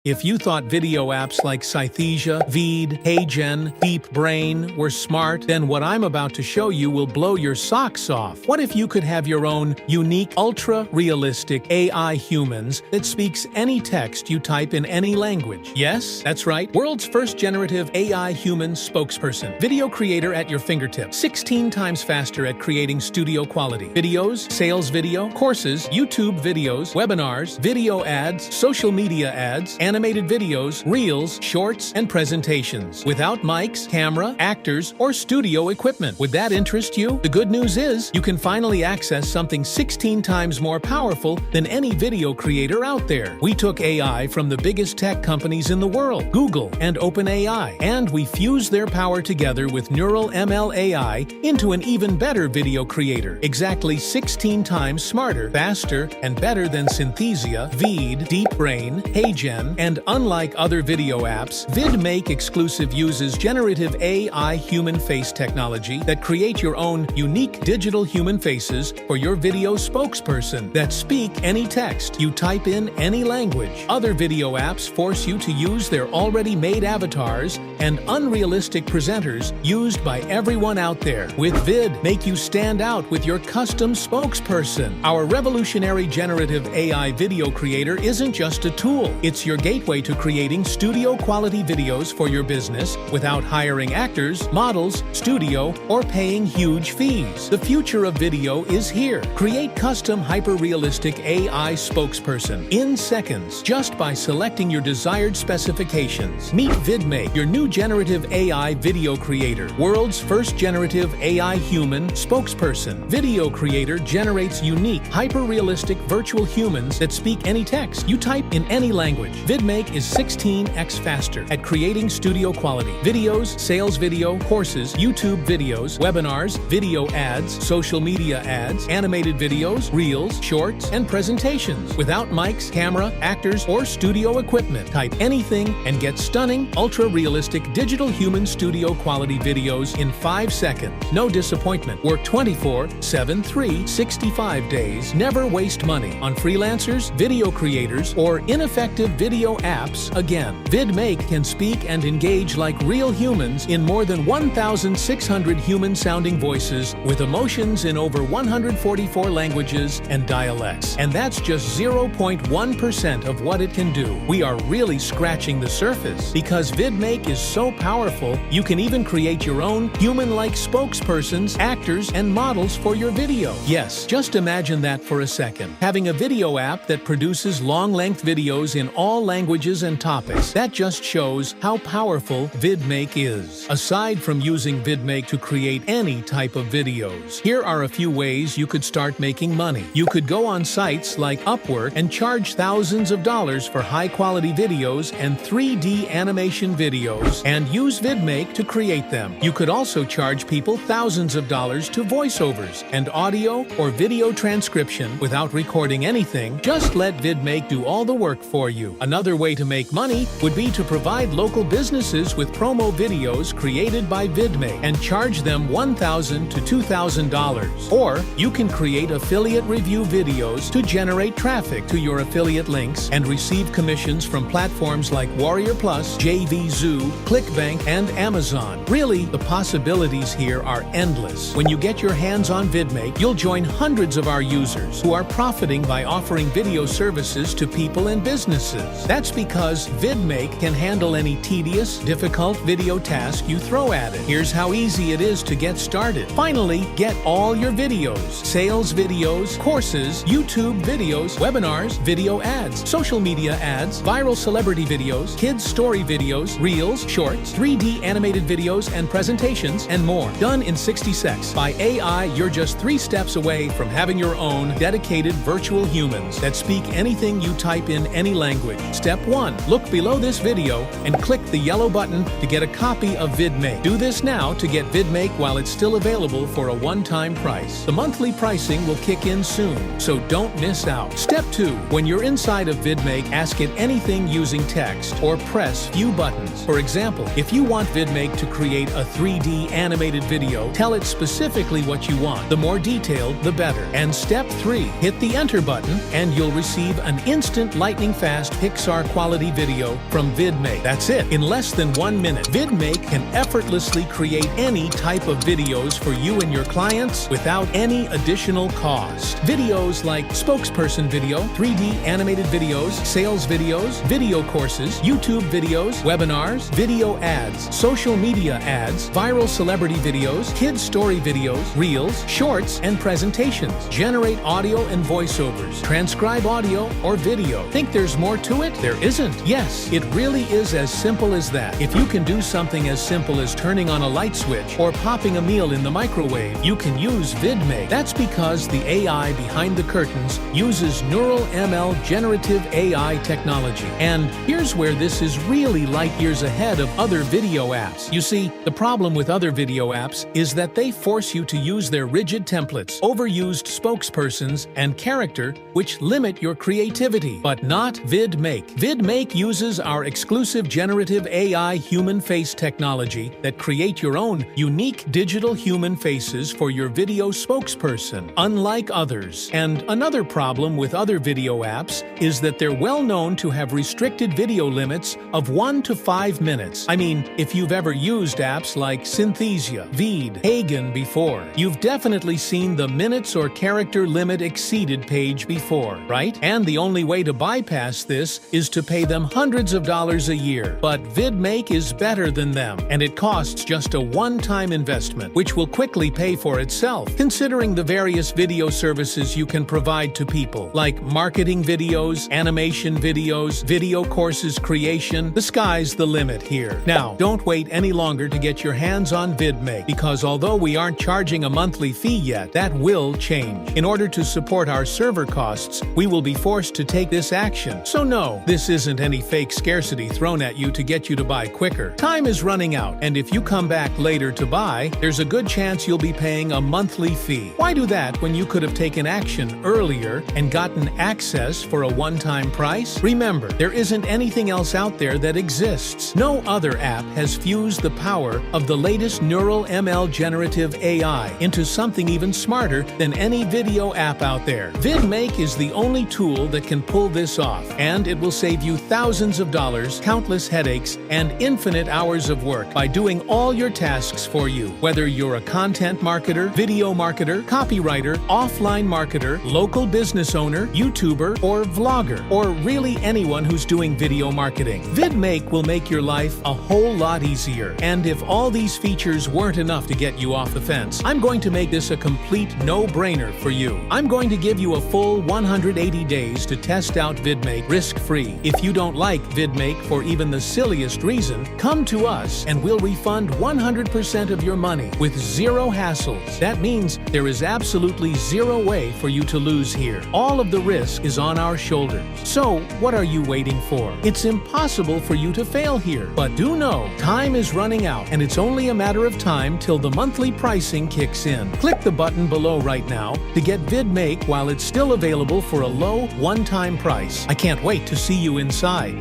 If you thought video apps like Synthesia, Vid, HeyGen, DeepBrain were smart, then what I'm about to show you will blow your socks off. What if you could have your own unique, ultra-realistic AI humans that speaks any text you type in any language? Yes, that's right. World's first generative AI human spokesperson. Video creator at your fingertips. 16 times faster at creating studio quality. Videos, sales video, courses, YouTube videos, webinars, video ads, social media ads, animated videos, reels, shorts, and presentations. Without mics, camera, actors, or studio equipment. Would that interest you? The good news is, you can finally access something 16 times more powerful than any video creator out there. We took AI from the biggest tech companies in the world, Google and OpenAI, and we fused their power together with neural ML AI into an even better video creator. Exactly 16 times smarter, faster, and better than Synthesia, Vid, DeepBrain, HeyGen, and unlike other video apps, VidMake exclusive uses generative AI human face technology that create your own unique digital human faces for your video spokesperson that speak any text you type in any language. Other video apps force you to use their already made avatars and unrealistic presenters used by everyone out there. With Vid, make you stand out with your custom spokesperson. Our revolutionary generative AI video creator isn't just a tool, it's your gateway to creating studio-quality videos for your business without hiring actors, models, studio, or paying huge fees. The future of video is here. Create custom hyper-realistic AI spokesperson in seconds just by selecting your desired specifications. Meet VidMake, your new generative AI video creator, world's first generative AI human spokesperson. Video creator generates unique, hyper-realistic virtual humans that speak any text you type in any language. VidMake is 16x faster at creating studio quality videos, sales video, courses, YouTube videos, webinars, video ads, social media ads, animated videos, reels, shorts, and presentations. Without mics, camera, actors, or studio equipment. Type anything and get stunning, ultra-realistic digital human studio quality videos in 5 seconds. No disappointment. Work 24/7, 365 days. Never waste money on freelancers, video creators, or ineffective video apps. Again, VidMake can speak and engage like real humans in more than 1,600 human-sounding voices with emotions in over 144 languages and dialects. And that's just 0.1% of what it can do. We are really scratching the surface. Because VidMake is so powerful, you can even create your own human-like spokespersons, actors, and models for your video. Yes, just imagine that for a second. Having a video app that produces long-length videos in all languages and topics. That just shows how powerful VidMake is. Aside from using VidMake to create any type of videos, here are a few ways you could start making money. You could go on sites like Upwork and charge thousands of dollars for high-quality videos and 3D animation videos and use VidMake to create them. You could also charge people thousands of dollars to voiceovers and audio or video transcription without recording anything. Just let VidMake do all the work for you. Another way to make money would be to provide local businesses with promo videos created by VidMake and charge them $1,000 to $2,000. Or you can create affiliate review videos to generate traffic to your affiliate links and receive commissions from platforms like Warrior Plus, JVZoo, ClickBank, and Amazon. Really, the possibilities here are endless. When you get your hands on VidMake, you'll join hundreds of our users who are profiting by offering video services to people and businesses. That's because VidMake can handle any tedious, difficult video task you throw at it. Here's how easy it is to get started. Finally, get all your videos, sales videos, courses, YouTube videos, webinars, video ads, social media ads, viral celebrity videos, kids story videos, reels, shorts, 3D animated videos and presentations, and more. Done in 60 seconds. By AI, you're just 3 steps away from having your own dedicated virtual humans that speak anything you type in any language. Step 1. Look below this video and click the yellow button to get a copy of VidMake. Do this now to get VidMake while it's still available for a one-time price. The monthly pricing will kick in soon, so don't miss out. Step 2. When you're inside of VidMake, ask it anything using text or press few buttons. For example, if you want VidMake to create a 3D animated video, tell it specifically what you want. The more detailed, the better. And step 3. Hit the enter button and you'll receive an instant lightning-fast Pixar superstar quality video from VidMake. That's it. In less than 1 minute, VidMake can effortlessly create any type of videos for you and your clients without any additional cost. Videos like spokesperson video, 3D animated videos, sales videos, video courses, YouTube videos, webinars, video ads, social media ads, viral celebrity videos, kids story videos, reels, shorts, and presentations. Generate audio and voiceovers. Transcribe audio or video. Think there's more to it? There isn't. Yes, it really is as simple as that. If you can do something as simple as turning on a light switch or popping a meal in the microwave, you can use VidMake. That's because the AI behind the curtains uses neural ML generative AI technology. And here's where this is really light years ahead of other video apps. You see, the problem with other video apps is that they force you to use their rigid templates, overused spokespersons, and character, which limit your creativity. But not VidMake. VidMake uses our exclusive generative AI human face technology that create your own unique digital human faces for your video spokesperson, unlike others. And another problem with other video apps is that they're well known to have restricted video limits of 1 to 5 minutes. I mean, if you've ever used apps like Synthesize, VidMake before, you've definitely seen the minutes or character limit exceeded page before, right? And the only way to bypass this is to pay them hundreds of dollars a year. But VidMake is better than them, and it costs just a one-time investment, which will quickly pay for itself. Considering the various video services you can provide to people, like marketing videos, animation videos, video courses creation, the sky's the limit here. Now, don't wait any longer to get your hands on VidMake, because although we aren't charging a monthly fee yet, that will change. In order to support our server costs, we will be forced to take this action. So no, this isn't any fake scarcity thrown at you to get you to buy quicker. Time is running out, and if you come back later to buy, there's a good chance you'll be paying a monthly fee. Why do that when you could have taken action earlier and gotten access for a one-time price? Remember, there isn't anything else out there that exists. No other app has fused the power of the latest neural ML generative AI into something even smarter than any video app out there. VidMake is the only tool that can pull this off, and it will save you thousands of dollars, countless headaches, and infinite hours of work by doing all your tasks for you. Whether you're a content marketer, video marketer, copywriter, offline marketer, local business owner, YouTuber, or vlogger, or really anyone who's doing video marketing, VidMake will make your life a whole lot easier. And if all these features weren't enough to get you off the fence, I'm going to make this a complete no-brainer for you. I'm going to give you a full 180 days to test out VidMake risk-free. If you don't like VidMake for even the silliest reason, come to us and we'll refund 100% of your money with zero hassles. That means there is absolutely zero way for you to lose here. All of the risk is on our shoulders. So, what are you waiting for? It's impossible for you to fail here. But do know, time is running out, and it's only a matter of time till the monthly pricing kicks in. Click the button below right now to get VidMake while it's still available for a low, one-time price. I can't wait to see you inside.